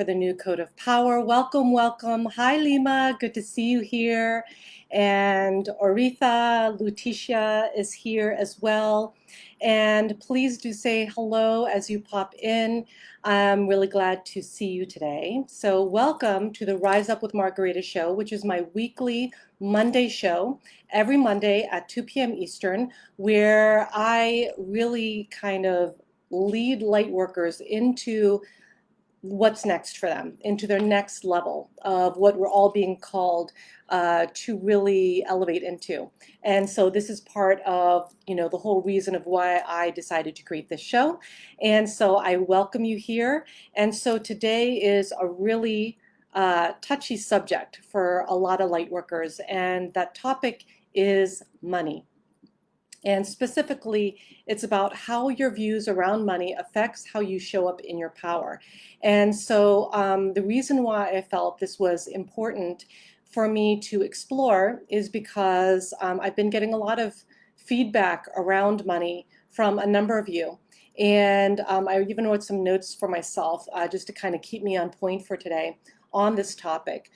for the new code of power. Welcome, welcome. Hi, Lima. Good to see you here. And Oritha, Lutetia is here as well. And please do say hello as you pop in. I'm really glad to see you today. So welcome to the Rise Up with Margarita show, which is my weekly Monday show, every Monday at 2 p.m. Eastern, where I really kind of lead light workers into what's next for them, into their next level of what we're all being called to really elevate into. And so this is part of, the whole reason of why I decided to create this show. And so I welcome you here. And so today is a really touchy subject for a lot of light workers, and that topic is money. And specifically, it's about how your views around money affects how you show up in your power. And so the reason why I felt this was important for me to explore is because I've been getting a lot of feedback around money from a number of you. And I even wrote some notes for myself just to kind of keep me on point for today on this topic,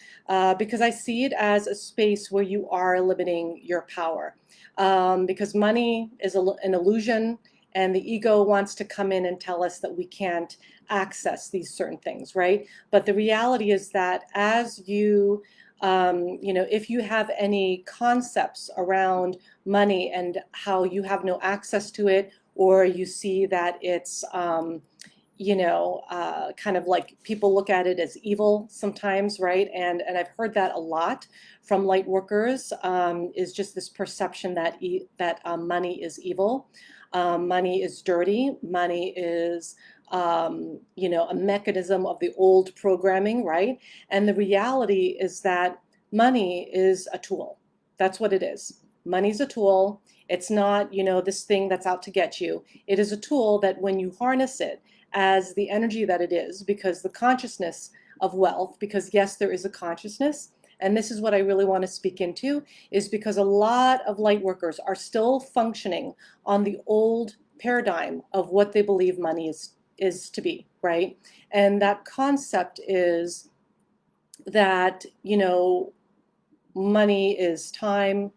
because I see it as a space where you are limiting your power. Because money is an illusion, and the ego wants to come in and tell us that we can't access these certain things, right? But the reality is that as you, if you have any concepts around money and how you have no access to it, or you see that it's, kind of like people look at it as evil sometimes, right? And I've heard that a lot from light workers, is just this perception that money is evil, money is dirty, money is a mechanism of the old programming, right? And the reality is that money is a tool. That's what it is. Money's a tool. It's not, this thing that's out to get you. It is a tool that when you harness it as the energy that it is, because the consciousness of wealth, because yes, there is a consciousness, and this is what I really want to speak into, is because a lot of light workers are still functioning on the old paradigm of what they believe money is to be, right? And that concept is that, money is time,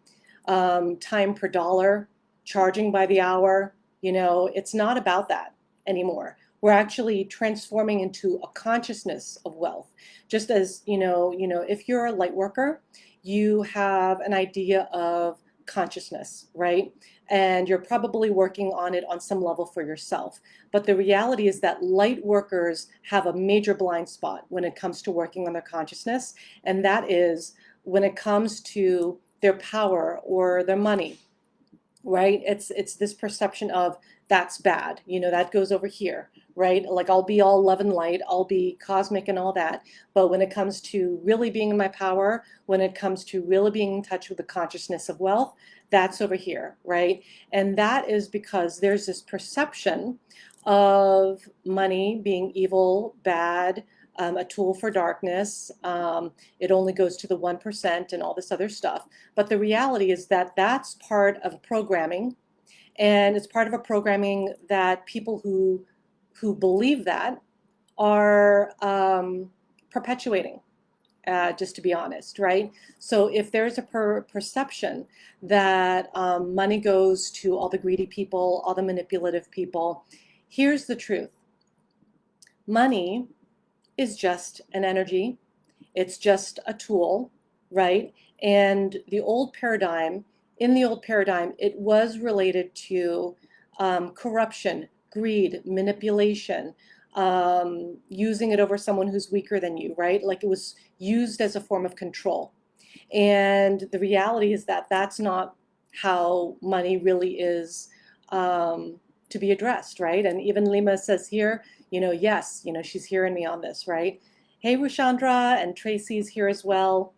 time per dollar, charging by the hour. It's not about that anymore. We're actually transforming into a consciousness of wealth. Just as, if you're a light worker, you have an idea of consciousness, right? And you're probably working on it on some level for yourself. But the reality is that light workers have a major blind spot when it comes to working on their consciousness. And that is when it comes to their power or their money, right? It's this perception of that's bad, that goes over here, right? Like I'll be all love and light, I'll be cosmic and all that. But when it comes to really being in my power, when it comes to really being in touch with the consciousness of wealth, that's over here, right? And that is because there's this perception of money being evil, bad, a tool for darkness. It only goes to the 1% and all this other stuff. But the reality is that that's part of programming. And it's part of a programming that people who believe that are perpetuating, just to be honest, right? So if there's a perception that money goes to all the greedy people, all the manipulative people, here's the truth. Money is just an energy. It's just a tool, right? And in the old paradigm, it was related to corruption, greed, manipulation, using it over someone who's weaker than you, right? Like it was used as a form of control. And the reality is that that's not how money really is to be addressed, right? And even Lima says here, yes, she's hearing me on this, right? Hey, Rushandra, and Tracy's here as well.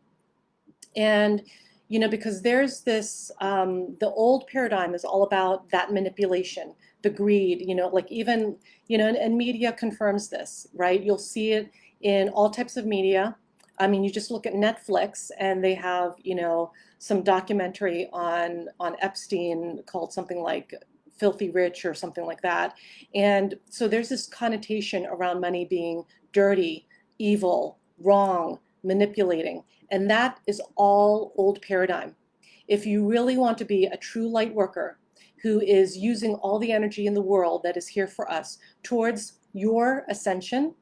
And, because there's this, the old paradigm is all about that manipulation, the greed, like even, and media confirms this, right? You'll see it in all types of media. I mean, you just look at Netflix and they have, some documentary on Epstein called something like Filthy Rich or something like that. And so there's this connotation around money being dirty, evil, wrong, manipulating. And that is all old paradigm. If you really want to be a true light worker who is using all the energy in the world that is here for us towards your ascension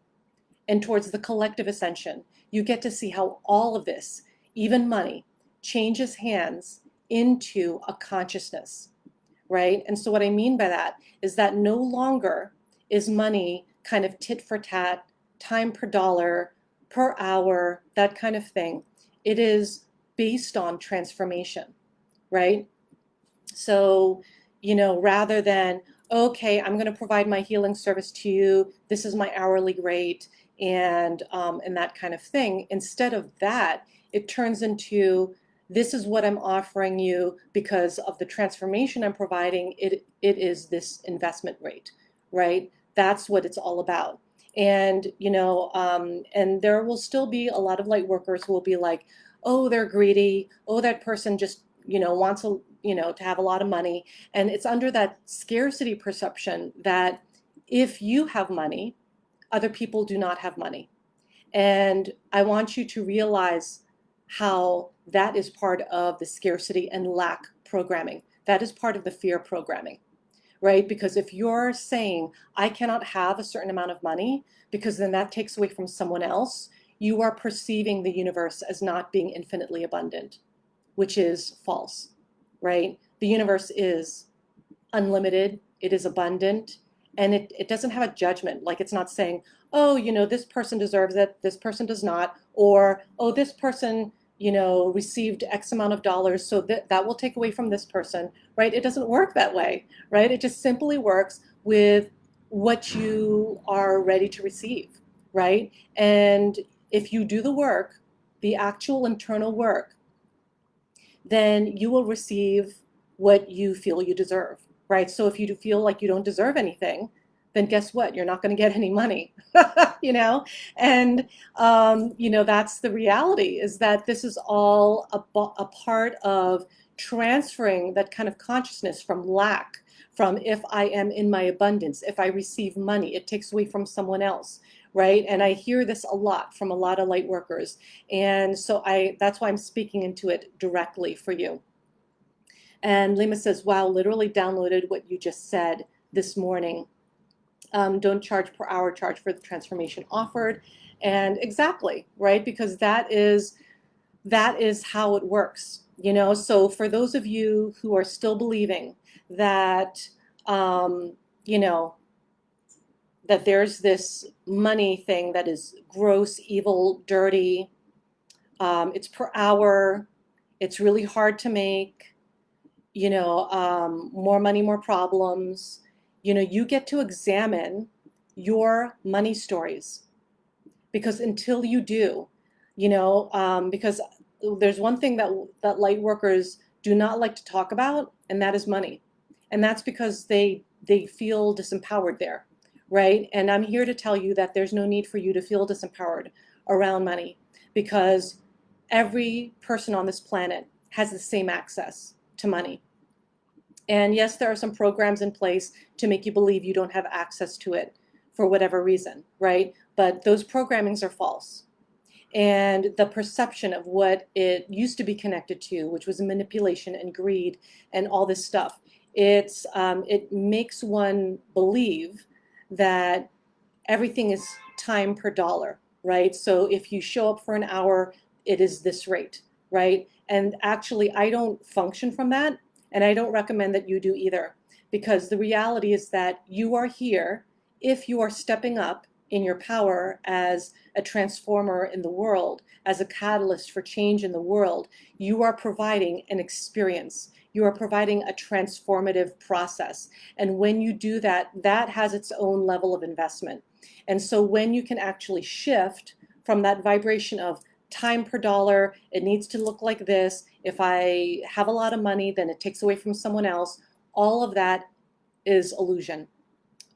and towards the collective ascension, you get to see how all of this, even money, changes hands into a consciousness, right? And so what I mean by that is that no longer is money kind of tit for tat, time per dollar, per hour, that kind of thing. It is based on transformation, right? So, rather than, okay, I'm going to provide my healing service to you, this is my hourly rate, and that kind of thing. Instead of that, it turns into, this is what I'm offering you because of the transformation I'm providing. It is this investment rate, right? That's what it's all about. And and there will still be a lot of light workers who will be like, oh, they're greedy. Oh, that person just wants to have a lot of money. And it's under that scarcity perception that if you have money, other people do not have money. And I want you to realize how that is part of the scarcity and lack programming. That is part of the fear programming, right? Because if you're saying, I cannot have a certain amount of money because then that takes away from someone else, you are perceiving the universe as not being infinitely abundant, which is false, right? The universe is unlimited, it is abundant, and it doesn't have a judgment. Like, it's not saying, oh, this person deserves it, this person does not, or, oh, this person, received X amount of dollars, so that will take away from this person, right? It doesn't work that way, right? It just simply works with what you are ready to receive, right? And if you do the work, the actual internal work, then you will receive what you feel you deserve, right? So if you feel like you don't deserve anything, then guess what? You're not going to get any money, And, that's the reality, is that this is all a part of transferring that kind of consciousness from lack, from if I am in my abundance, if I receive money, it takes away from someone else, right? And I hear this a lot from a lot of light workers. And so that's why I'm speaking into it directly for you. And Lima says, wow, literally downloaded what you just said this morning. Don't charge per hour, charge for the transformation offered. And exactly, right? Because that is how it works, So for those of you who are still believing that, that there's this money thing that is gross, evil, dirty, it's per hour, it's really hard to make, more money, more problems. You get to examine your money stories, because until you do, because there's one thing that light workers do not like to talk about, and that is money. And that's because they feel disempowered there, right? And I'm here to tell you that there's no need for you to feel disempowered around money, because every person on this planet has the same access to money. And yes, there are some programs in place to make you believe you don't have access to it for whatever reason, right? But those programmings are false. And the perception of what it used to be connected to, which was manipulation and greed and all this stuff, it makes one believe that everything is time per dollar, right? So if you show up for an hour, it is this rate, right? And actually, I don't function from that. And I don't recommend that you do either, because the reality is that you are here if you are stepping up in your power as a transformer in the world, as a catalyst for change in the world. You are providing an experience. You are providing a transformative process. And when you do that, that has its own level of investment. And so when you can actually shift from that vibration of time per dollar, it needs to look like this. If I have a lot of money, then it takes away from someone else. All of that is illusion.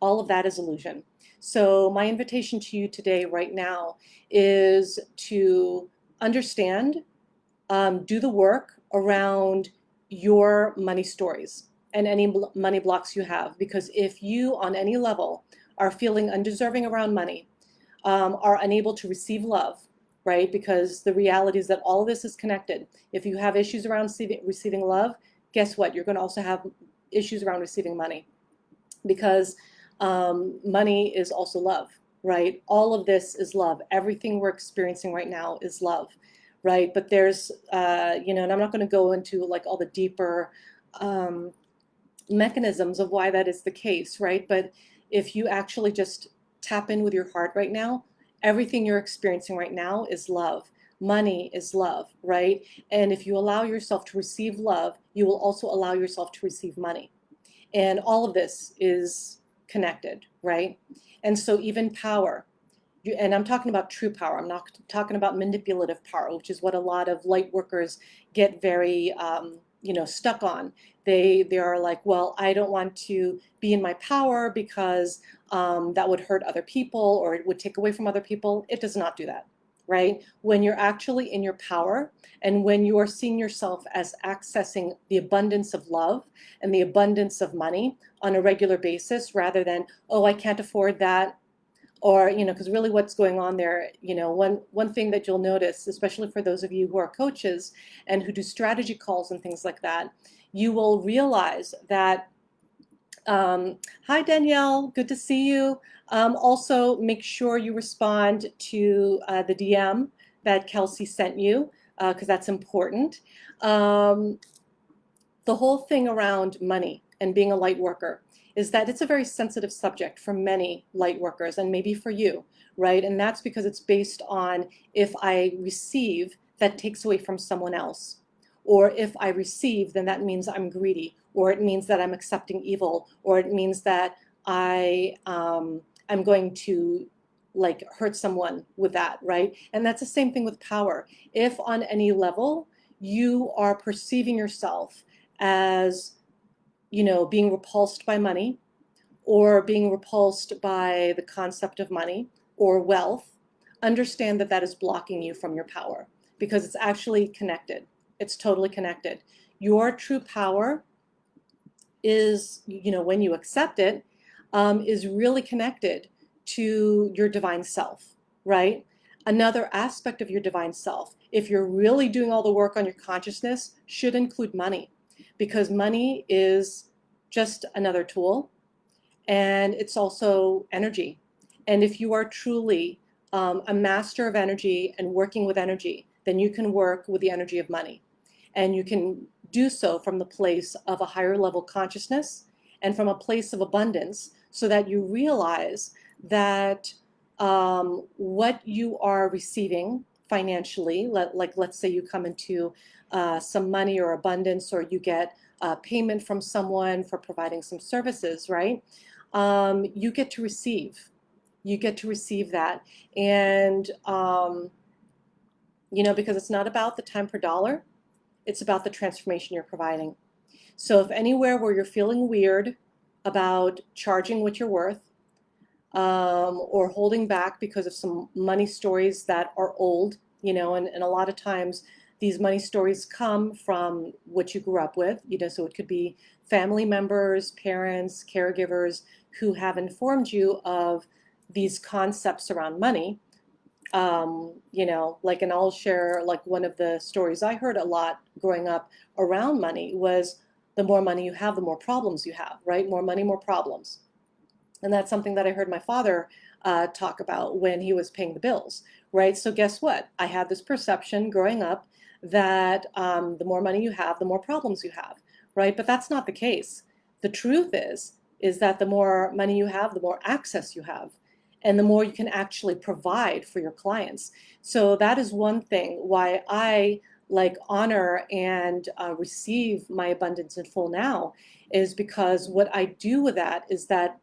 All of that is illusion. So my invitation to you today, right now, is to understand, do the work around your money stories and any money blocks you have. Because if you, on any level, are feeling undeserving around money, are unable to receive love, right? Because the reality is that all of this is connected. If you have issues around receiving love, guess what? You're going to also have issues around receiving money, because money is also love, right? All of this is love. Everything we're experiencing right now is love, right? But there's, and I'm not going to go into like all the deeper mechanisms of why that is the case, right? But if you actually just tap in with your heart right now, everything you're experiencing right now is love. Money is love, right? And if you allow yourself to receive love, you will also allow yourself to receive money. And all of this is connected, right? And so even power, and I'm talking about true power. I'm not talking about manipulative power, which is what a lot of light workers get very, stuck on. They are like, well, I don't want to be in my power because that would hurt other people or it would take away from other people. It does not do that, right? When you're actually in your power and when you are seeing yourself as accessing the abundance of love and the abundance of money on a regular basis, rather than, oh, I can't afford that. Or, because really what's going on there, one thing that you'll notice, especially for those of you who are coaches and who do strategy calls and things like that, you will realize that, hi, Danielle, good to see you. Also, make sure you respond to the DM that Kelsey sent you, because that's important. The whole thing around money and being a light worker is that it's a very sensitive subject for many light workers, and maybe for you, right? And that's because it's based on, if I receive, that takes away from someone else. Or if I receive, then that means I'm greedy, or it means that I'm accepting evil, or it means that I'm going to like hurt someone with that, right? And that's the same thing with power. If on any level you are perceiving yourself as being repulsed by money, or being repulsed by the concept of money or wealth, understand that that is blocking you from your power, because it's actually connected. It's totally connected. Your true power is, when you accept it, is really connected to your divine self, right? Another aspect of your divine self, if you're really doing all the work on your consciousness, should include money, because money is just another tool, and it's also energy. And if you are truly a master of energy and working with energy, then you can work with the energy of money. And you can do so from the place of a higher level consciousness and from a place of abundance, so that you realize that what you are receiving financially, let's say you come into some money or abundance, or you get payment from someone for providing some services, right? You get to receive. You get to receive that. And, because it's not about the time per dollar, it's about the transformation you're providing. So if anywhere where you're feeling weird about charging what you're worth, or holding back because of some money stories that are old, and a lot of times these money stories come from what you grew up with, so it could be family members, parents, caregivers who have informed you of these concepts around money. And I'll share, like, one of the stories I heard a lot growing up around money was, the more money you have, the more problems you have, right? More money, more problems. And that's something that I heard my father talk about when he was paying the bills, right? So guess what? I had this perception growing up that the more money you have, the more problems you have, right? But that's not the case. The truth is that the more money you have, the more access you have, and the more you can actually provide for your clients. So that is one thing why I honor and receive my abundance in full now, is because what I do with that is that,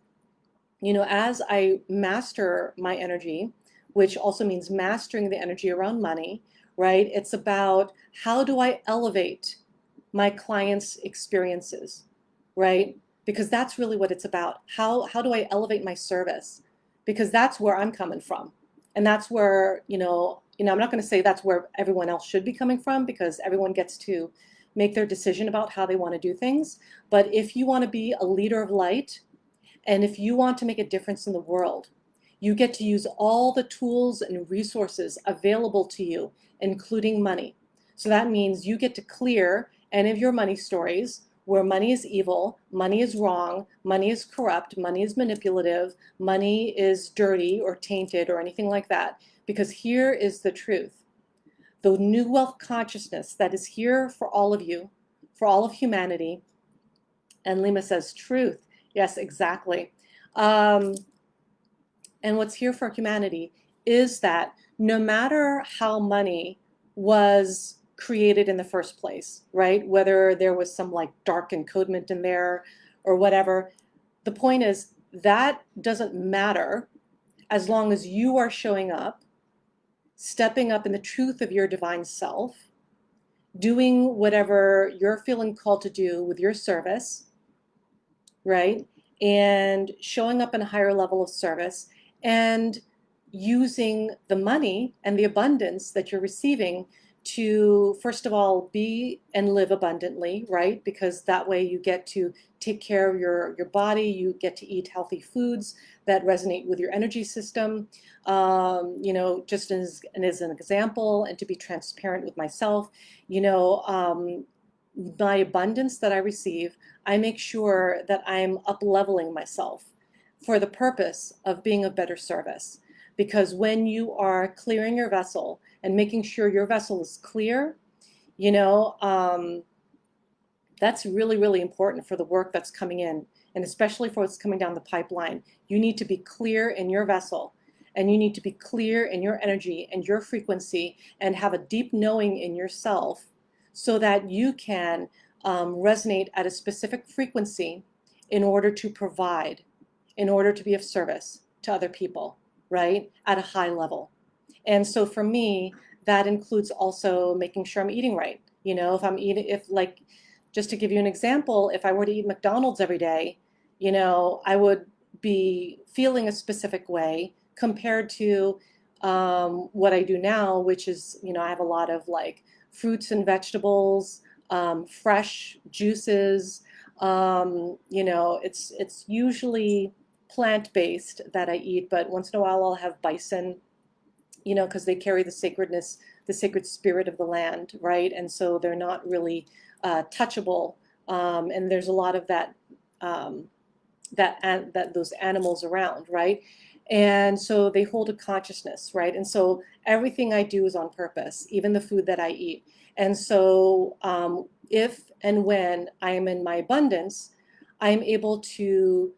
as I master my energy, which also means mastering the energy around money, right? It's about, how do I elevate my clients' experiences, right? Because that's really what it's about. How do I elevate my service? Because that's where I'm coming from. And that's where, I'm not going to say that's where everyone else should be coming from, because everyone gets to make their decision about how they want to do things. But if you want to be a leader of light, and if you want to make a difference in the world, You get to use all the tools and resources available to you, including money. So that means you get to clear any of your money stories where money is evil, money is wrong, money is corrupt, money is manipulative, money is dirty or tainted or anything like that. Because here is the truth. The new wealth consciousness that is here for all of you, for all of humanity. And Lima says, truth. Yes, exactly. And what's here for humanity is that no matter how money was created in the first place, right? Whether there was some like dark encodement in there or whatever, the point is that doesn't matter as long as you are showing up, stepping up in the truth of your divine self, doing whatever you're feeling called to do with your service, right? And showing up in a higher level of service and using the money and the abundance that you're receiving to, first of all, be and live abundantly, right? Because that way you get to take care of your body, you get to eat healthy foods that resonate with your energy system. Just as an example, and to be transparent with myself, my abundance that I receive, I make sure that I'm up-leveling myself for the purpose of being of better service. Because when you are clearing your vessel and making sure your vessel is clear, that's really, really important for the work that's coming in, and especially for what's coming down the pipeline. You need to be clear in your vessel, and you need to be clear in your energy and your frequency, and have a deep knowing in yourself so that you can resonate at a specific frequency in order to provide, in order to be of service to other people, right? At a high level. And so for me, that includes also making sure I'm eating right. Just to give you an example, if I were to eat McDonald's every day, I would be feeling a specific way compared to what I do now, which is, I have a lot of like fruits and vegetables, fresh juices. It's usually plant-based that I eat, but once in a while I'll have bison, because they carry the sacredness, the sacred spirit of the land, right? And so they're not really touchable, and there's a lot of that those animals around, right? And so they hold a consciousness, right? And so everything I do is on purpose, even the food that I eat. And so if and when I am in my abundance, I am able to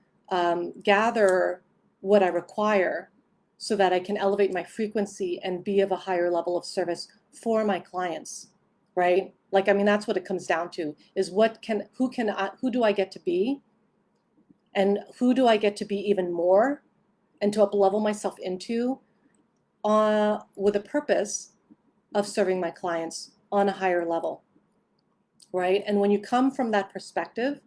gather what I require so that I can elevate my frequency and be of a higher level of service for my clients, right? That's what it comes down to, is who do I get to be, and who do I get to be even more and to up-level myself into with a purpose of serving my clients on a higher level, right? And when you come from that perspective,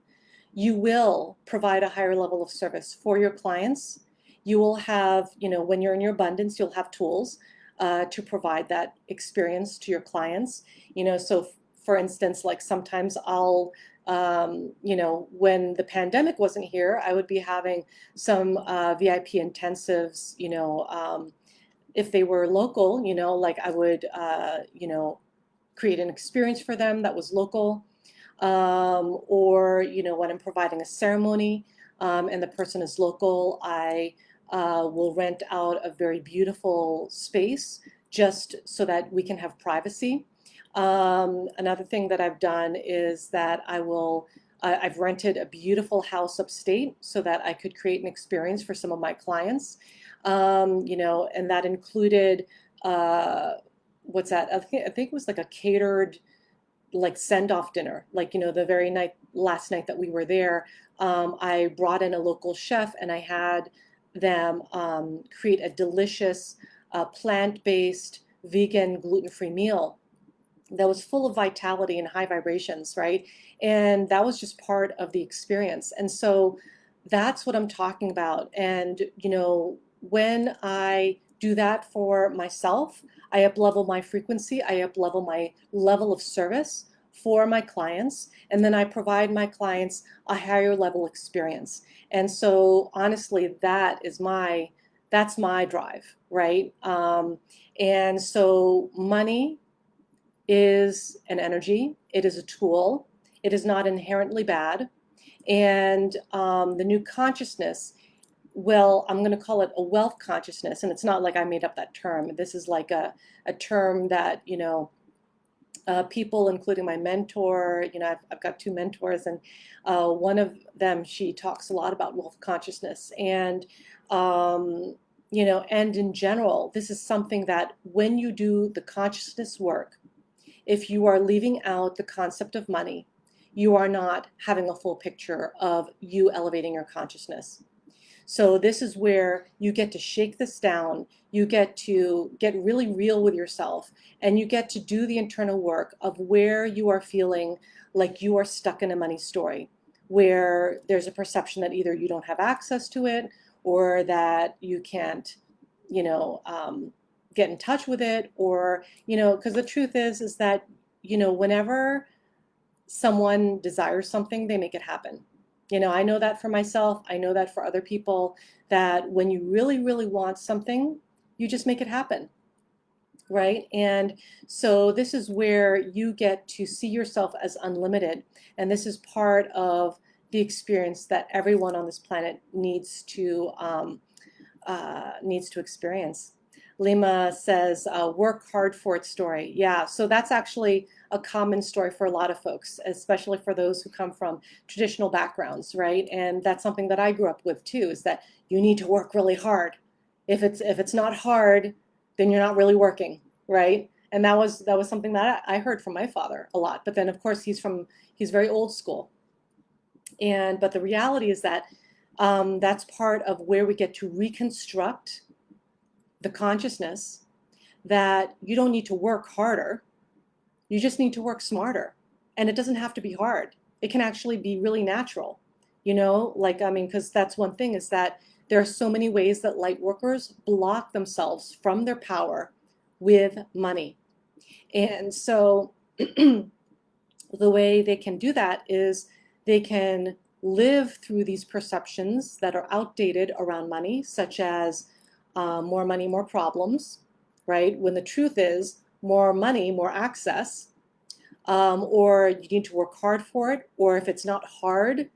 you will provide a higher level of service for your clients. You will have, when you're in your abundance, you'll have tools to provide that experience to your clients. So for instance, like sometimes I'll, when the pandemic wasn't here, I would be having some VIP intensives, if they were local, I would, create an experience for them that was local. Or, when I'm providing a ceremony and the person is local, I will rent out a very beautiful space just so that we can have privacy. Another thing that I've done is that I've rented a beautiful house upstate so that I could create an experience for some of my clients, and that included, what's that? I think it was like a catered like send-off dinner, the very last night that we were there. I brought in a local chef and I had them create a delicious plant-based, vegan, gluten-free meal that was full of vitality and high vibrations, right? And that was just part of the experience. And so that's what I'm talking about. And, when I do that for myself, I up-level my frequency, I up-level my level of service for my clients, and then I provide my clients a higher level experience. And so honestly, that's That's my drive, right? And so money is an energy. It is a tool. It is not inherently bad. And the new consciousness, well, I'm going to call it a wealth consciousness. And it's not like I made up that term. This is like a term that, people, including my mentor, I've got two mentors, and one of them, she talks a lot about wealth consciousness. And, and in general, this is something that when you do the consciousness work, if you are leaving out the concept of money, you are not having a full picture of you elevating your consciousness. So this is where you get to shake this down, you get to get really real with yourself, and you get to do the internal work of where you are feeling like you are stuck in a money story, where there's a perception that either you don't have access to it or that you can't, get in touch with it, or, because the truth is that, whenever someone desires something, they make it happen. I know that for myself. I know that for other people, that when you really, really want something, you just make it happen, right? And so this is where you get to see yourself as unlimited. And this is part of the experience that everyone on this planet needs to experience. Lima says, work hard for it story. Yeah, so that's actually a common story for a lot of folks, especially for those who come from traditional backgrounds, right? And that's something that I grew up with too, is that you need to work really hard. If it's not hard, then you're not really working, right? And that was something that I heard from my father a lot. But then of course he's very old school. But the reality is that that's part of where we get to reconstruct the consciousness that you don't need to work harder. You just need to work smarter. And it doesn't have to be hard. It can actually be really natural, because that's one thing, is that there are so many ways that light workers block themselves from their power with money. And so the way they can do that is they can live through these perceptions that are outdated around money, such as more money, more problems, right? When the truth is more money, more access, or you need to work hard for it, or if it's not hard,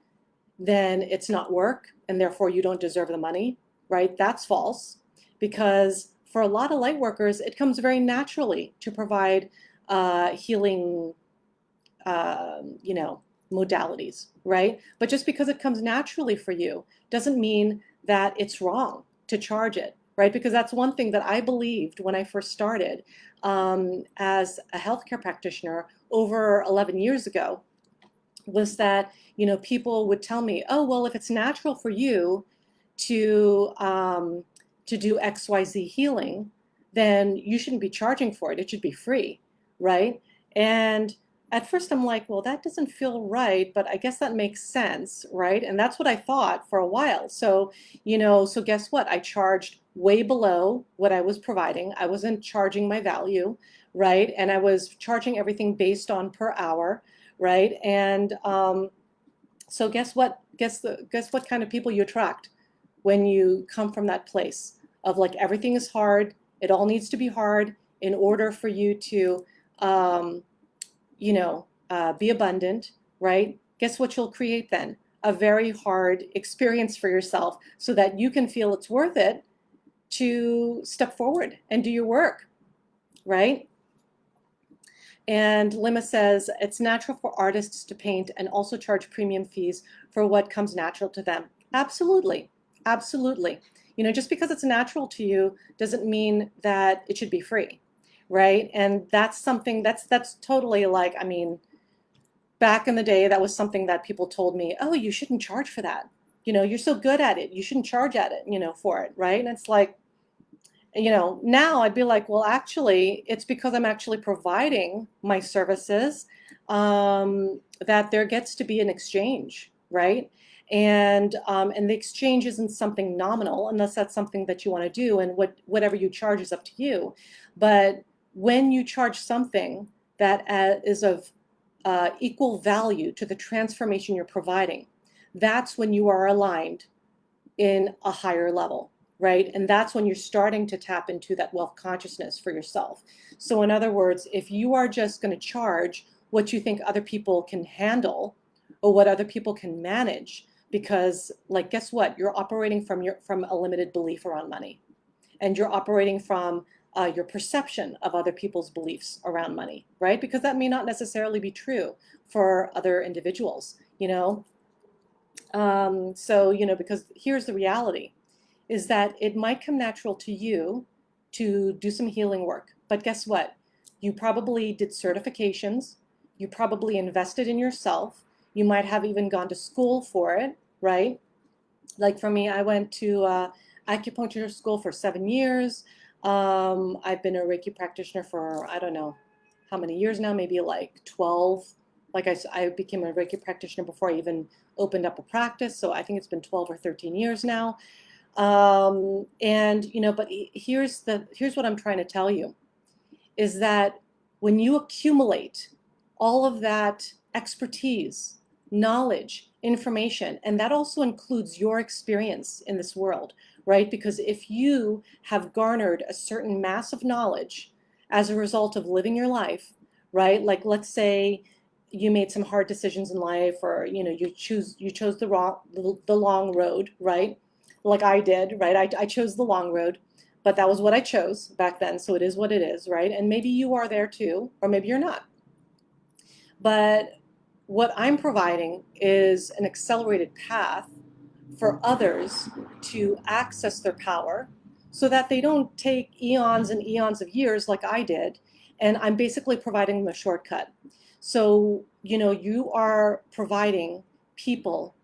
then it's not work, and therefore you don't deserve the money, right? That's false, because for a lot of light workers, it comes very naturally to provide healing, modalities, right? But just because it comes naturally for you doesn't mean that it's wrong to charge it, right? Because that's one thing that I believed when I first started as a healthcare practitioner over 11 years ago, was that, people would tell me, oh, well, if it's natural for you to do XYZ healing, then you shouldn't be charging for it. It should be free, right? And at first I'm like, well, that doesn't feel right, but I guess that makes sense, right? And that's what I thought for a while. So, so guess what? I charged way below what I was providing. I wasn't charging my value, right? And I was charging everything based on per hour, right? And so guess what? Guess what kind of people you attract when you come from that place of like everything is hard. It all needs to be hard in order for you to be abundant, right? Guess what you'll create then? A very hard experience for yourself so that you can feel it's worth it to step forward and do your work, right? And Lima says, it's natural for artists to paint and also charge premium fees for what comes natural to them. Absolutely, absolutely. Just because it's natural to you doesn't mean that it should be free, right? And that's something that's totally like, back in the day, that was something that people told me, oh, you shouldn't charge for that. You're so good at it. You shouldn't charge at it, for it, right? And it's like, now I'd be like, well, actually, it's because I'm actually providing my services that there gets to be an exchange, right? And the exchange isn't something nominal unless that's something that you want to do, and whatever you charge is up to you. But when you charge something that is of equal value to the transformation you're providing, that's when you are aligned in a higher level, right? And that's when you're starting to tap into that wealth consciousness for yourself. So in other words, if you are just going to charge what you think other people can handle or what other people can manage, because like, guess what? You're operating from a limited belief around money, and you're operating from your perception of other people's beliefs around money, right? Because that may not necessarily be true for other individuals, you know? So, you know, because here's the reality is that it might come natural to you to do some healing work. But guess what? You probably did certifications. You probably invested in yourself. You might have even gone to school for it, right? Like for me, I went to acupuncture school for 7 years. I've been a Reiki practitioner for, I don't know how many years now, maybe like 12. Like I became a Reiki practitioner before I even opened up a practice. So I think it's been 12 or 13 years now. And, you know, but here's what I'm trying to tell you is that when you accumulate all of that expertise, knowledge, information, and that also includes your experience in this world, right? Because if you have garnered a certain mass of knowledge as a result of living your life, right? Like let's say you made some hard decisions in life, or you know, you chose the long road, right? Like I did, right? I chose the long road, but that was what I chose back then, so it is what it is, right? And maybe you are there too, or maybe you're not. But what I'm providing is an accelerated path for others to access their power so that they don't take eons and eons of years like I did. And I'm basically providing them a shortcut. So, you know, you are providing people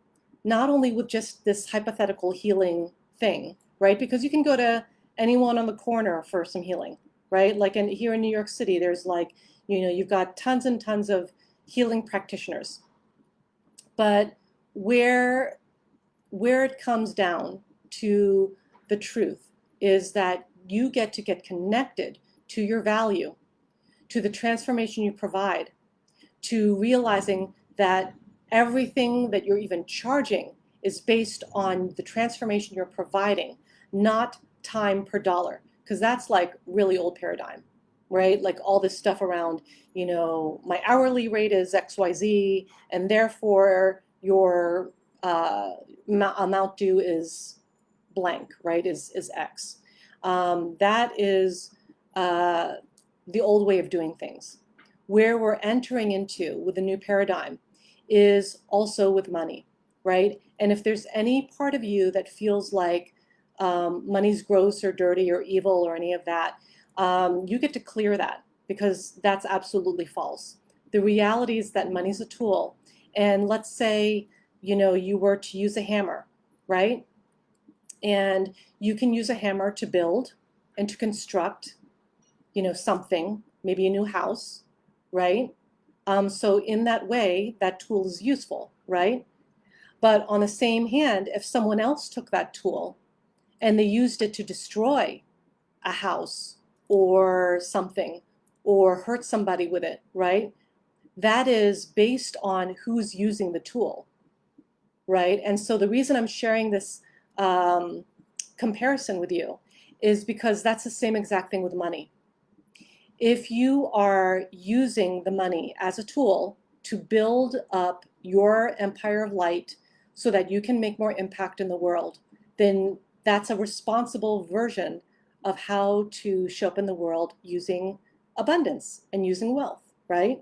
not only with just this hypothetical healing thing, right? Because you can go to anyone on the corner for some healing, right? Like here in New York City, there's like, you know, you've got tons and tons of healing practitioners. But where it comes down to the truth is that you get to get connected to your value, to the transformation you provide, to realizing that everything that you're even charging is based on the transformation you're providing, not time per dollar, because that's like really old paradigm, right? Like all this stuff around, you know, my hourly rate is XYZ, and therefore your amount due is blank, right? Is X. That is the old way of doing things. Where we're entering into with the new paradigm is also with money, right? And if there's any part of you that feels like money's gross or dirty or evil or any of that, you get to clear that, because that's absolutely false. The reality is that money's a tool. And let's say, you know, you were to use a hammer, right? And you can use a hammer to build and to construct, you know, something, maybe a new house, right? So in that way, that tool is useful, right? But on the same hand, if someone else took that tool and they used it to destroy a house or something, or hurt somebody with it, right? That is based on who's using the tool, right? And so the reason I'm sharing this comparison with you is because that's the same exact thing with money. If you are using the money as a tool to build up your empire of light so that you can make more impact in the world, then that's a responsible version of how to show up in the world using abundance and using wealth, right?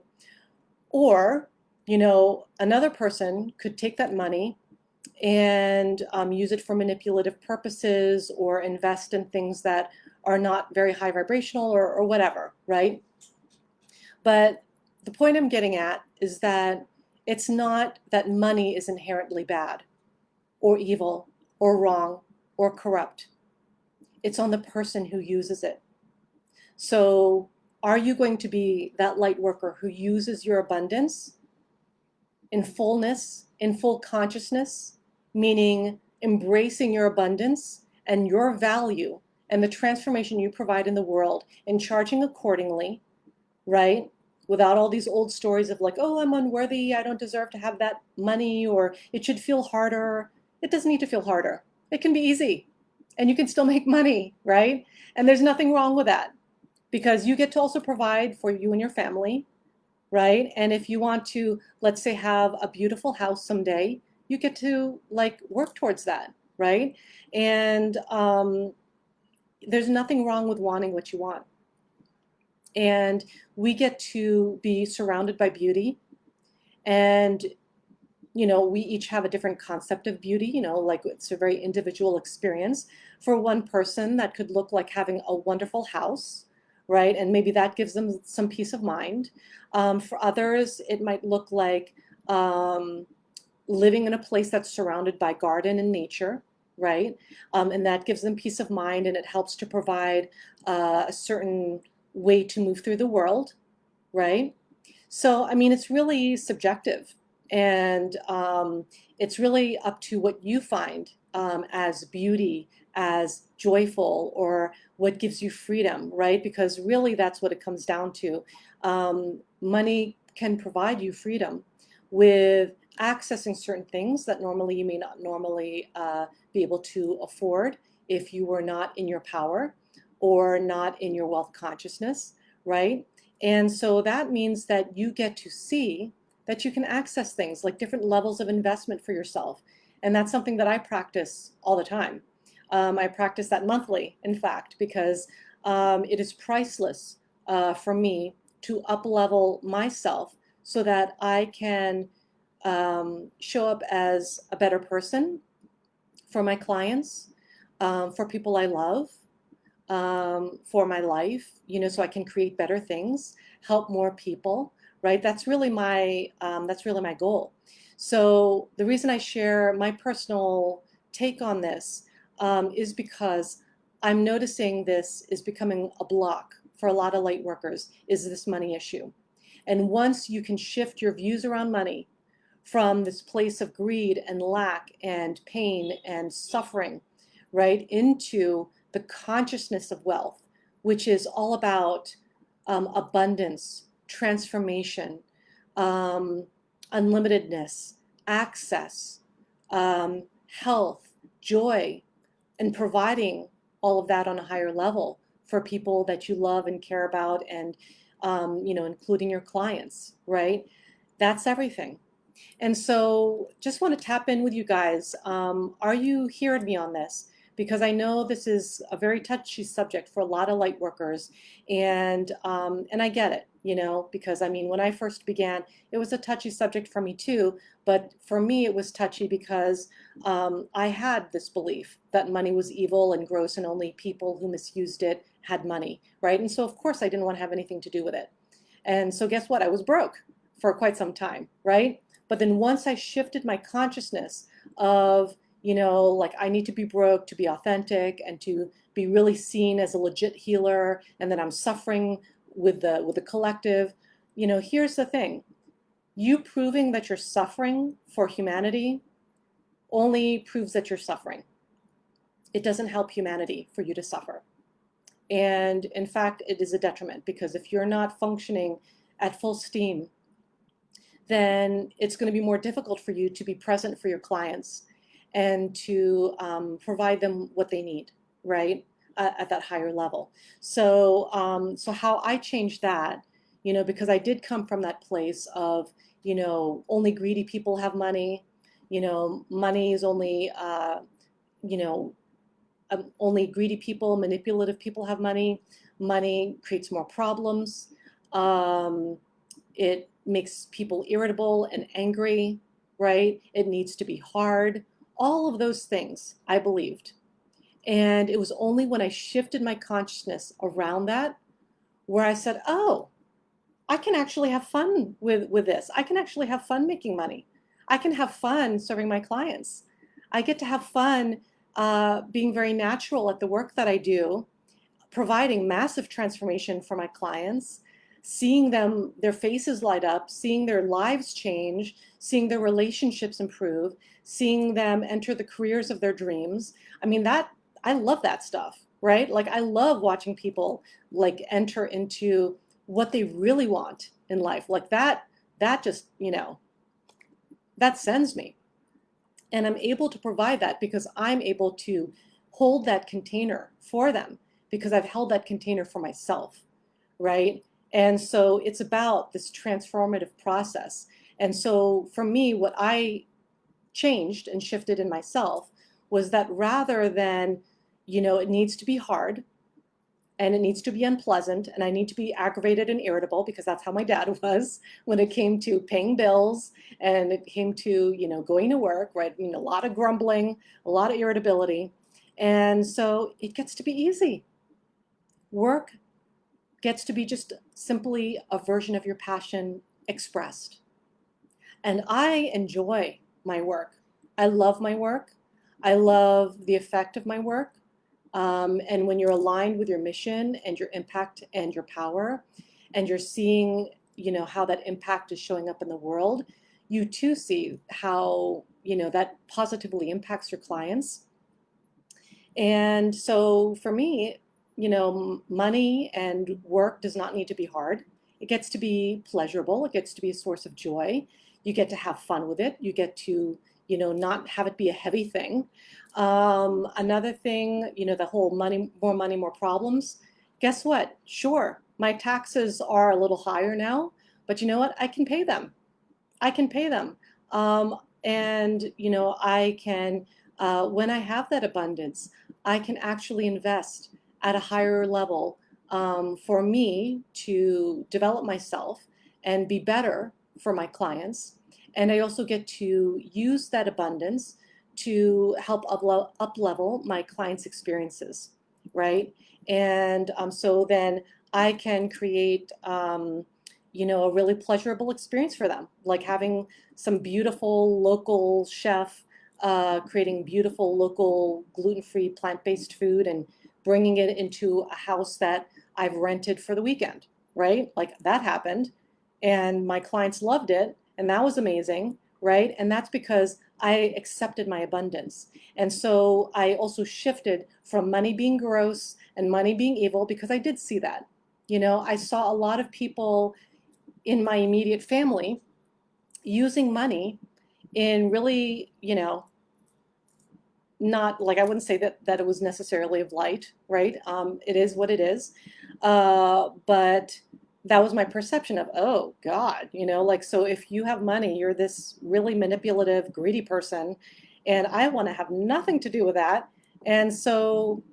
Or, you know, another person could take that money and use it for manipulative purposes or invest in things that are not very high vibrational or whatever, right? But the point I'm getting at is that it's not that money is inherently bad or evil or wrong or corrupt. It's on the person who uses it. So are you going to be that light worker who uses your abundance in fullness, in full consciousness, meaning embracing your abundance and your value and the transformation you provide in the world and charging accordingly, right? Without all these old stories of like, oh, I'm unworthy, I don't deserve to have that money, or it should feel harder. It doesn't need to feel harder. It can be easy. and you can still make money, right? And there's nothing wrong with that, because you get to also provide for you and your family, right? And if you want to, let's say, have a beautiful house someday, you get to like work towards that, right? And there's nothing wrong with wanting what you want. And we get to be surrounded by beauty. And, you know, we each have a different concept of beauty, you know, like it's a very individual experience. For one person, that could look like having a wonderful house, right? And maybe that gives them some peace of mind. For others, it might look like living in a place that's surrounded by garden and nature, right? And that gives them peace of mind, and it helps to provide a certain way to move through the world, right? So, I mean, it's really subjective, and it's really up to what you find as beauty, as joyful, or what gives you freedom, right? Because really that's what it comes down to. Money can provide you freedom with accessing certain things that normally you may not normally be able to afford if you were not in your power or not in your wealth consciousness, right? And so that means that you get to see that you can access things like different levels of investment for yourself. And that's something that I practice all the time. I practice that monthly, in fact, because it is priceless for me to up-level myself so that I can show up as a better person for my clients, for people I love, for my life, you know, so I can create better things, help more people, right? That's really my goal. So the reason I share my personal take on this is because I'm noticing this is becoming a block for a lot of light workers, is this money issue. And once you can shift your views around money from this place of greed and lack and pain and suffering, right, into the consciousness of wealth, which is all about abundance, transformation, unlimitedness, access, health, joy, and providing all of that on a higher level for people that you love and care about, and you know, including your clients, right? That's everything. And so just want to tap in with you guys. Are you hearing me on this? Because I know this is a very touchy subject for a lot of light workers, and I get it, you know, because I mean, when I first began, it was a touchy subject for me too. But for me, it was touchy because I had this belief that money was evil and gross, and only people who misused it had money, right? And so of course I didn't want to have anything to do with it. And so guess what? I was broke for quite some time, right? But then once I shifted my consciousness of, you know, like I need to be broke to be authentic and to be really seen as a legit healer, and that I'm suffering with the collective, you know, here's the thing. You proving that you're suffering for humanity only proves that you're suffering. It doesn't help humanity for you to suffer. And in fact, it is a detriment, because if you're not functioning at full steam, then it's going to be more difficult for you to be present for your clients and to provide them what they need, right, at that higher level. So, so how I changed that, you know, because I did come from that place of, you know, only greedy people have money, you know, money is only, you know, only greedy people, manipulative people have money. Money creates more problems. It makes people irritable and angry, right? It needs to be hard. All of those things I believed. And it was only when I shifted my consciousness around that where I said, oh, I can actually have fun with this. I can actually have fun making money. I can have fun serving my clients. I get to have fun being very natural at the work that I do, providing massive transformation for my clients, seeing them, their faces light up, seeing their lives change, seeing their relationships improve, seeing them enter the careers of their dreams. I mean, that, I love that stuff, right? Like I love watching people like enter into what they really want in life. Like that just, you know, that sends me. And I'm able to provide that because I'm able to hold that container for them because I've held that container for myself, right? And so it's about this transformative process. And so for me, what I changed and shifted in myself was that rather than, it needs to be hard and it needs to be unpleasant and I need to be aggravated and irritable because that's how my dad was when it came to paying bills and it came to, going to work, right? A lot of grumbling, a lot of irritability. And so it gets to be easy. Work gets to be just simply a version of your passion expressed. And I enjoy my work. I love my work. I love the effect of my work. And when you're aligned with your mission and your impact and your power, and you're seeing, how that impact is showing up in the world, you too see how, that positively impacts your clients. And so for me, money and work does not need to be hard. It gets to be pleasurable. It gets to be a source of joy. You get to have fun with it. You get to, not have it be a heavy thing. Another thing, the whole money, more problems. Guess what? Sure, my taxes are a little higher now, but you know what? I can pay them. I can pay them. And, I can, when I have that abundance, I can actually invest at a higher level for me to develop myself and be better for my clients. And I also get to use that abundance to help up-level my clients' experiences, right? And so then I can create, a really pleasurable experience for them, like having some beautiful local chef creating beautiful local gluten-free plant-based food and bringing it into a house that I've rented for the weekend, right? Like that happened and my clients loved it and that was amazing, right? And that's because I accepted my abundance. And so I also shifted from money being gross and money being evil because I did see that. I saw a lot of people in my immediate family using money in really, not like, I wouldn't say that it was necessarily of light, right? It is what it is. But that was my perception of, oh God, like, so if you have money, you're this really manipulative, greedy person, and I want to have nothing to do with that. And so,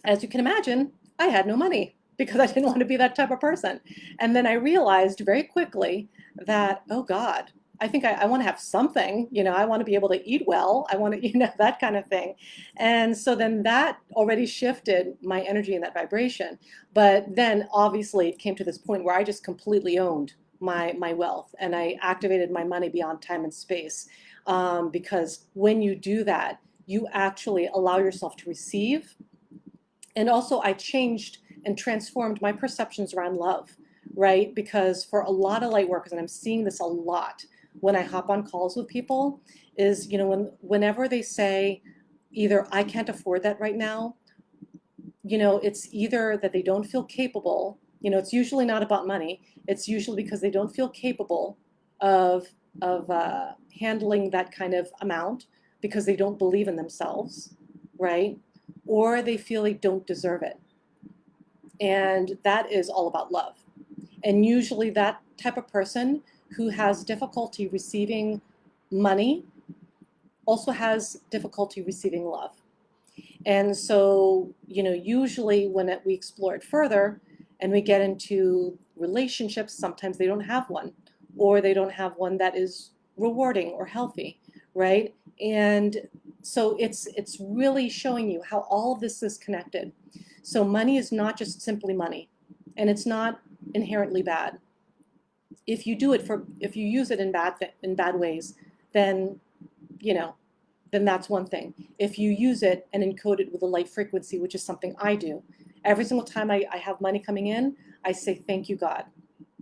as you can imagine, I had no money because I didn't want to be that type of person. And then I realized very quickly that, oh God, I think I want to have something, I want to be able to eat well. I want to, that kind of thing. And so then that already shifted my energy and that vibration. But then obviously it came to this point where I just completely owned my wealth and I activated my money beyond time and space. Because when you do that, you actually allow yourself to receive. And also I changed and transformed my perceptions around love, right? Because for a lot of light workers, and I'm seeing this a lot when I hop on calls with people, is, whenever they say either I can't afford that right now, it's either that they don't feel capable, it's usually not about money. It's usually because they don't feel capable of handling that kind of amount because they don't believe in themselves, right? Or they feel they don't deserve it. And that is all about love. And usually that type of person who has difficulty receiving money also has difficulty receiving love. And so, usually when we explore it further and we get into relationships, sometimes they don't have one, or they don't have one that is rewarding or healthy, right? And so it's really showing you how all of this is connected. So money is not just simply money, and it's not inherently bad. If you use it in bad ways, then then that's one thing. If you use it and encode it with a light frequency, which is something I do, every single time I have money coming in, I say thank you, God,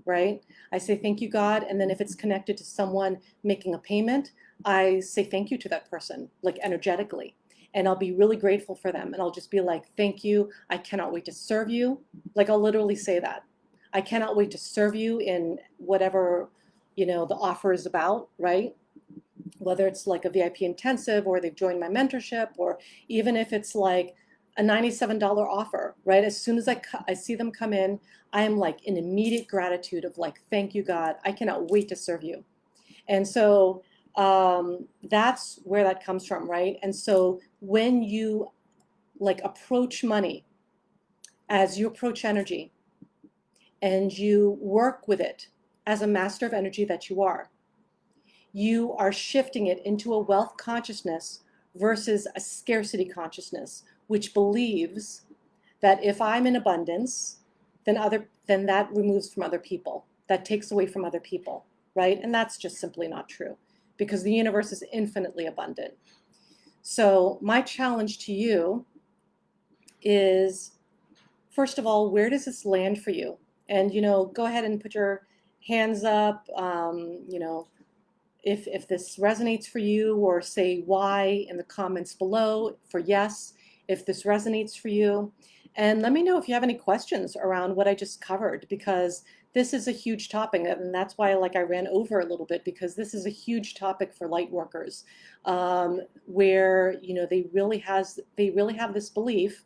right? I say thank you, God, and then if it's connected to someone making a payment, I say thank you to that person, like energetically. And I'll be really grateful for them. And I'll just be like, thank you. I cannot wait to serve you. Like, I'll literally say that. I cannot wait to serve you in whatever, the offer is about, right? whether it's like a VIP intensive or they've joined my mentorship, or even if it's like a $97 offer, right? As soon as I see them come in, I am like in immediate gratitude of like, thank you, God. I cannot wait to serve you. And so that's where that comes from, right? And so when you like approach money as you approach energy and you work with it as a master of energy that you are shifting it into a wealth consciousness versus a scarcity consciousness, which believes that if I'm in abundance, then that removes from other people. That takes away from other people, right? And that's just simply not true, because the universe is infinitely abundant. So my challenge to you is, first of all, where does this land for you? And, go ahead and put your hands up, if this resonates for you, or say why in the comments below for yes, if this resonates for you. And let me know if you have any questions around what I just covered, because this is a huge topic, and that's why I ran over a little bit, because this is a huge topic for light workers, where they really have this belief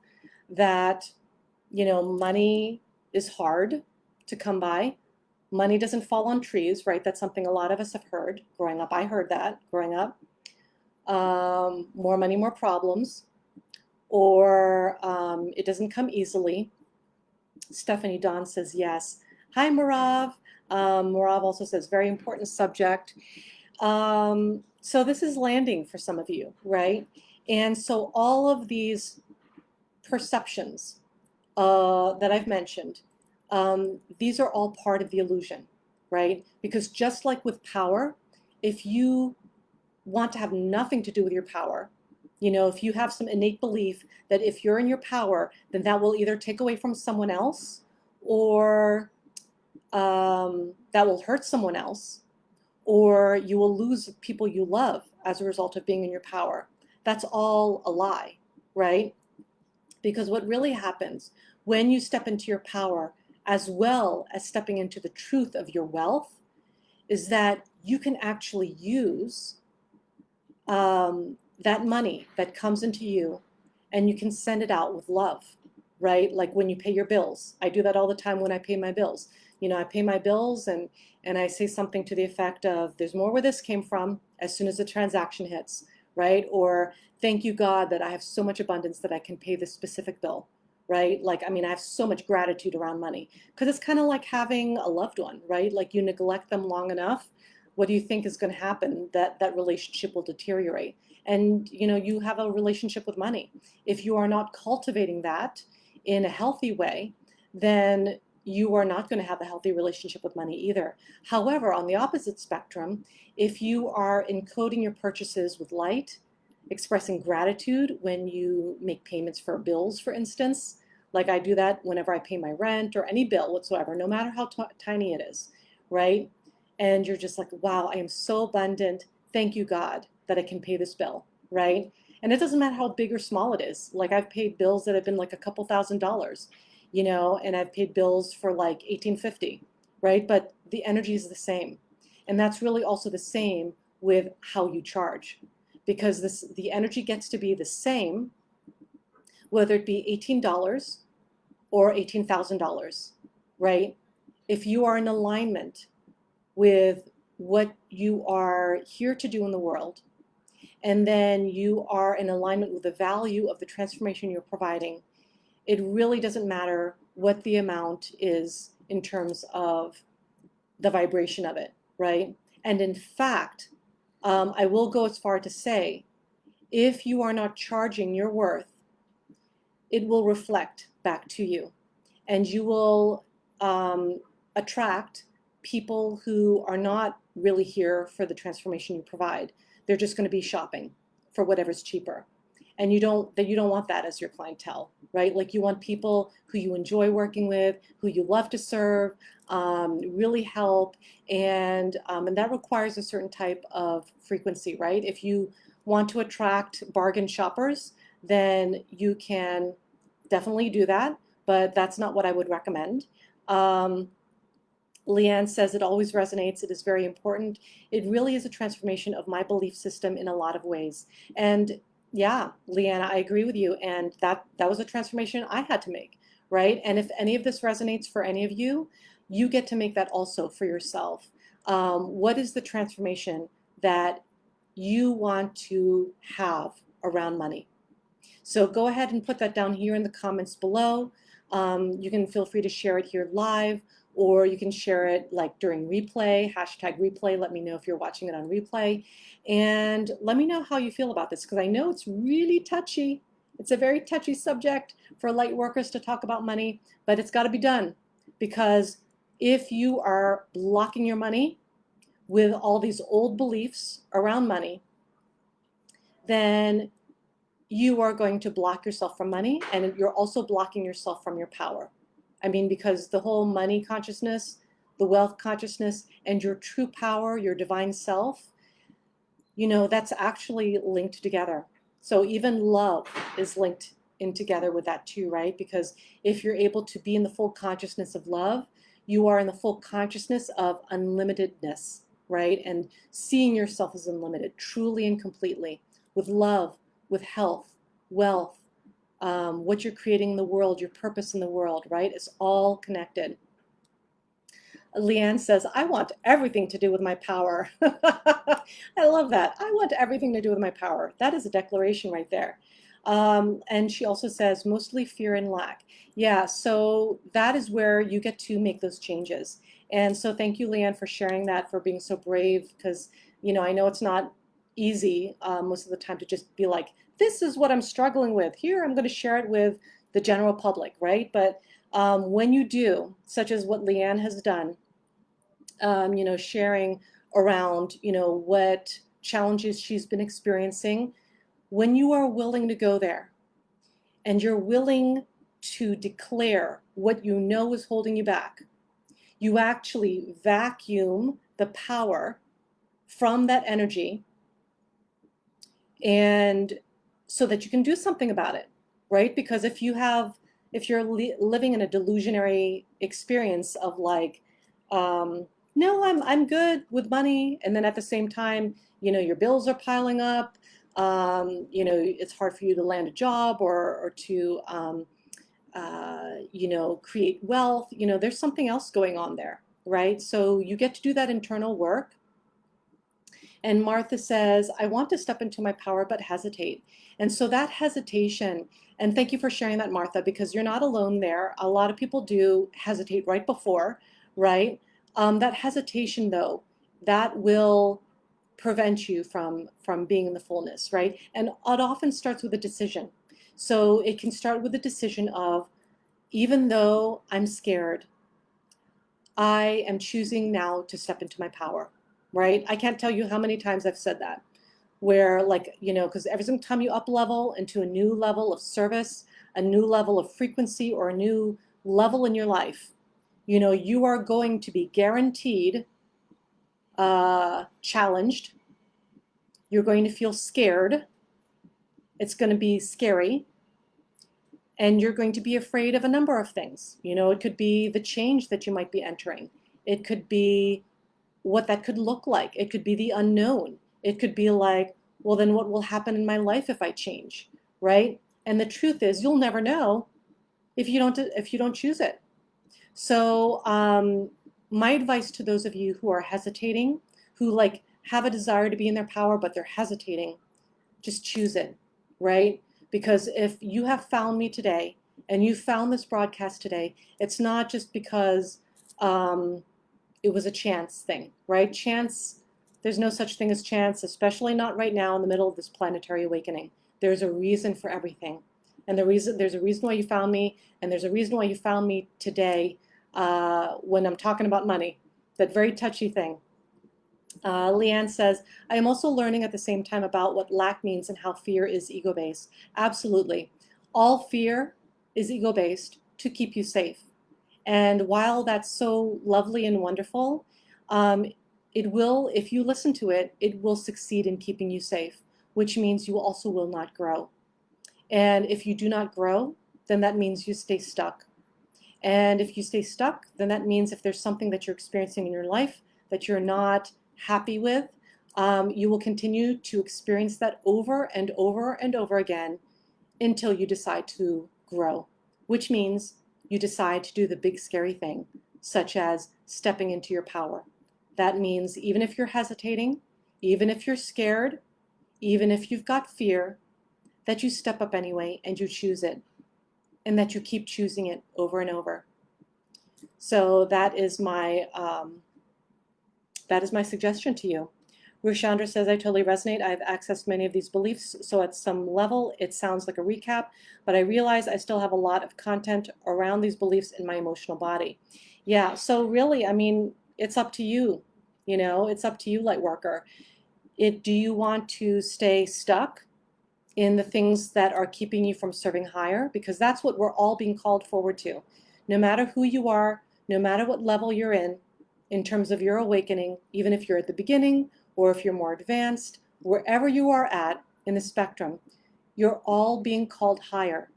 that money is hard to come by. Money doesn't fall on trees, right? That's something a lot of us have heard growing up. I heard that growing up. More money, more problems, or it doesn't come easily. Stephanie Dawn says yes. Hi, Marav. Marav also says very important subject. So this is landing for some of you, right? And so all of these perceptions that I've mentioned, these are all part of the illusion, right? Because just like with power, if you want to have nothing to do with your power, if you have some innate belief that if you're in your power, then that will either take away from someone else, or that will hurt someone else, or you will lose people you love as a result of being in your power. That's all a lie, right? Because what really happens when you step into your power, as well as stepping into the truth of your wealth, is that you can actually use that money that comes into you, and you can send it out with love, right? Like when you pay your bills. I do that all the time when I pay my bills. I pay my bills, and I say something to the effect of, there's more where this came from, as soon as the transaction hits, right? Or, thank you, God, that I have so much abundance that I can pay this specific bill, right? I have so much gratitude around money, because it's kind of like having a loved one, right? Like, you neglect them long enough, what do you think is going to happen? That relationship will deteriorate. And, you have a relationship with money. If you are not cultivating that in a healthy way, then you are not going to have a healthy relationship with money either. However, on the opposite spectrum, if you are encoding your purchases with light, expressing gratitude when you make payments for bills, for instance, like I do that whenever I pay my rent or any bill whatsoever, no matter how tiny it is, right? And you're just like, wow, I am so abundant. Thank you, God, that I can pay this bill, right? And it doesn't matter how big or small it is. Like, I've paid bills that have been like a couple $1,000s, and I've paid bills for like $18.50, right? But the energy is the same. And that's really also the same with how you charge, because the energy gets to be the same, whether it be $18 or $18,000, right? If you are in alignment with what you are here to do in the world, and then you are in alignment with the value of the transformation you're providing, it really doesn't matter what the amount is in terms of the vibration of it, right? And in fact, I will go as far to say, if you are not charging your worth, it will reflect back to you, and you will attract people who are not really here for the transformation you provide. They're just going to be shopping for whatever's cheaper. And you don't want that as your clientele, right? Like, you want people who you enjoy working with, who you love to serve, really help, and that requires a certain type of frequency, right? If you want to attract bargain shoppers, then you can definitely do that, but that's not what I would recommend. Leanne says it always resonates. It is very important. It really is a transformation of my belief system in a lot of ways. And yeah, Leanne, I agree with you. And that was a transformation I had to make, right? And if any of this resonates for any of you, you get to make that also for yourself. What is the transformation that you want to have around money? So go ahead and put that down here in the comments below. You can feel free to share it here live, or you can share it like during replay, hashtag replay. Let me know if you're watching it on replay. And let me know how you feel about this, because I know it's really touchy. It's a very touchy subject for light workers to talk about money, but it's got to be done, because if you are blocking your money with all these old beliefs around money, then you are going to block yourself from money, and you're also blocking yourself from your power. I mean, because the whole money consciousness, the wealth consciousness, and your true power, your divine self, you know, that's actually linked together. So even love is linked in together with that too, right? Because if you're able to be in the full consciousness of love, you are in the full consciousness of unlimitedness, right? And seeing yourself as unlimited, truly and completely, with love, with health, wealth, what you're creating in the world, your purpose in the world, right? It's all connected. Leanne says, I want everything to do with my power. I love that. I want everything to do with my power. That is a declaration right there. And she also says, mostly fear and lack. Yeah, so that is where you get to make those changes. And so thank you, Leanne, for sharing that, for being so brave, because, you know, I know it's not easy most of the time to just be like, this is what I'm struggling with. Here, I'm going to share it with the general public, right? But when you do, such as what Leanne has done, you know, sharing around, you know, what challenges she's been experiencing, when you are willing to go there and you're willing to declare what you know is holding you back, you actually vacuum the power from that energy, and so that you can do something about it, right? Because if you're living in a delusionary experience of like, no, I'm good with money, and then at the same time, you know, your bills are piling up, you know, it's hard for you to land a job or to you know, create wealth, you know, there's something else going on there, right? So you get to do that internal work. And Martha says, I want to step into my power, but hesitate. And so that hesitation, and thank you for sharing that, Martha, because you're not alone there. A lot of people do hesitate right before, right? That hesitation, though, that will prevent you from being in the fullness, right? And it often starts with a decision. So it can start with a decision of, even though I'm scared, I am choosing now to step into my power, right? I can't tell you how many times I've said that, where, like, you know, because every single time you up level into a new level of service, a new level of frequency, or a new level in your life, you know, you are going to be guaranteed challenged. You're going to feel scared. It's going to be scary. And you're going to be afraid of a number of things. You know, it could be the change that you might be entering. It could be what that could look like. It could be the unknown. It could be like, well, then what will happen in my life if I change, right? And the truth is, you'll never know if you don't choose it. So my advice to those of you who are hesitating, who like have a desire to be in their power, but they're hesitating, just choose it, right? Because if you have found me today and you found this broadcast today, it's not just because it was a chance thing, right? Chance, there's no such thing as chance, especially not right now in the middle of this planetary awakening. There's a reason for everything. And there's a reason why you found me, and there's a reason why you found me today when I'm talking about money, that very touchy thing. Leanne says, I am also learning at the same time about what lack means and how fear is ego-based. Absolutely. All fear is ego-based to keep you safe. And while that's so lovely and wonderful, it will, if you listen to it, it will succeed in keeping you safe, which means you also will not grow. And if you do not grow, then that means you stay stuck. And if you stay stuck, then that means if there's something that you're experiencing in your life that you're not happy with, you will continue to experience that over and over and over again until you decide to grow, which means you decide to do the big scary thing, such as stepping into your power. That means even if you're hesitating, even if you're scared, even if you've got fear, that you step up anyway and you choose it, and that you keep choosing it over and over. So that is my suggestion to you. Rushandra says, I totally resonate. I've accessed many of these beliefs, so at some level it sounds like a recap, but I realize I still have a lot of content around these beliefs in my emotional body. Yeah, so really, I mean, it's up to you. You know, it's up to you, Lightworker. Do you want to stay stuck in the things that are keeping you from serving higher? Because that's what we're all being called forward to. No matter who you are, no matter what level you're in terms of your awakening, even if you're at the beginning or if you're more advanced, wherever you are at in the spectrum, you're all being called higher.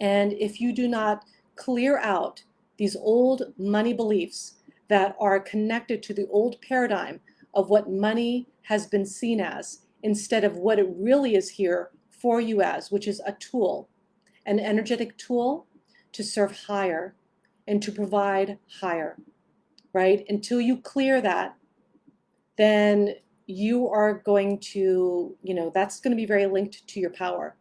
And if you do not clear out these old money beliefs that are connected to the old paradigm of what money has been seen as, instead of what it really is here for you as, which is a tool, an energetic tool to serve higher and to provide higher, right? Until you clear that, then you are going to, that's going to be very linked to your power.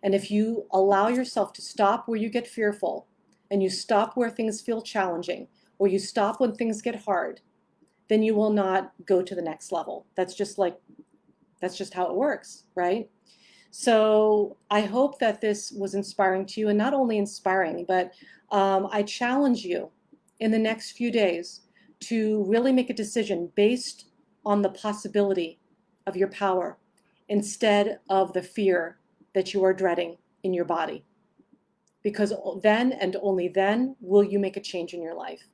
And if you allow yourself to stop where you get fearful, and you stop where things feel challenging, or you stop when things get hard, then you will not go to the next level. That's just how it works, right? So I hope that this was inspiring to you, and not only inspiring, but I challenge you in the next few days to really make a decision based on the possibility of your power instead of the fear that you are dreading in your body. Because then and only then will you make a change in your life.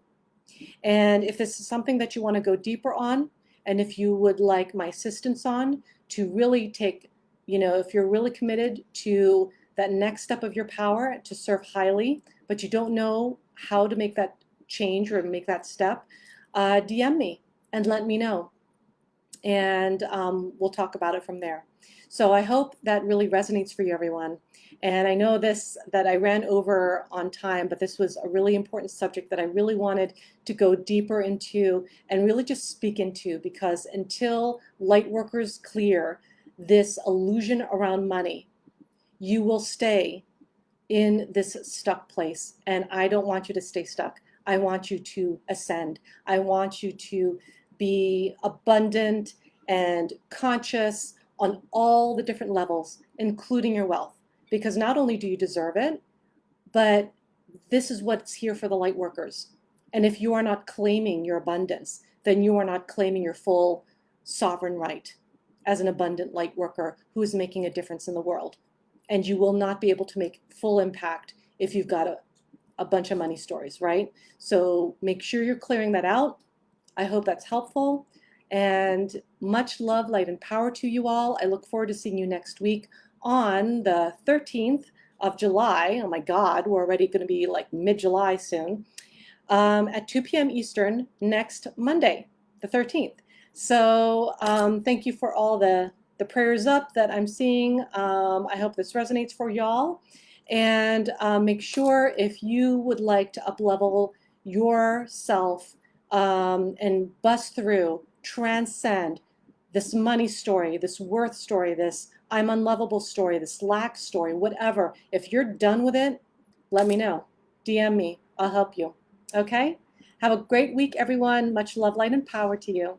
And if this is something that you want to go deeper on, and if you would like my assistance on to really take, if you're really committed to that next step of your power to serve highly, but you don't know how to make that change or make that step, DM me and let me know. And we'll talk about it from there. So I hope that really resonates for you, everyone. And I know that I ran over on time, but this was a really important subject that I really wanted to go deeper into and really just speak into, because until Lightworkers clear this illusion around money, you will stay in this stuck place. And I don't want you to stay stuck. I want you to ascend. I want you to be abundant and conscious on all the different levels, including your wealth. Because not only do you deserve it, but this is what's here for the Lightworkers. And if you are not claiming your abundance, then you are not claiming your full sovereign right as an abundant Lightworker who is making a difference in the world. And you will not be able to make full impact if you've got a bunch of money stories, right? So make sure you're clearing that out. I hope that's helpful. And much love, light, and power to you all. I look forward to seeing you next week on the 13th of July. Oh my God, we're already going to be like mid-July soon. At 2 p.m. Eastern next Monday, the 13th. So thank you for all the prayers up that I'm seeing. I hope this resonates for y'all. And make sure, if you would like to up-level yourself and bust through, transcend this money story, this worth story, this I'm unlovable story, this lack story, whatever. If you're done with it, let me know. DM me. I'll help you. Okay? Have a great week, everyone. Much love, light, and power to you.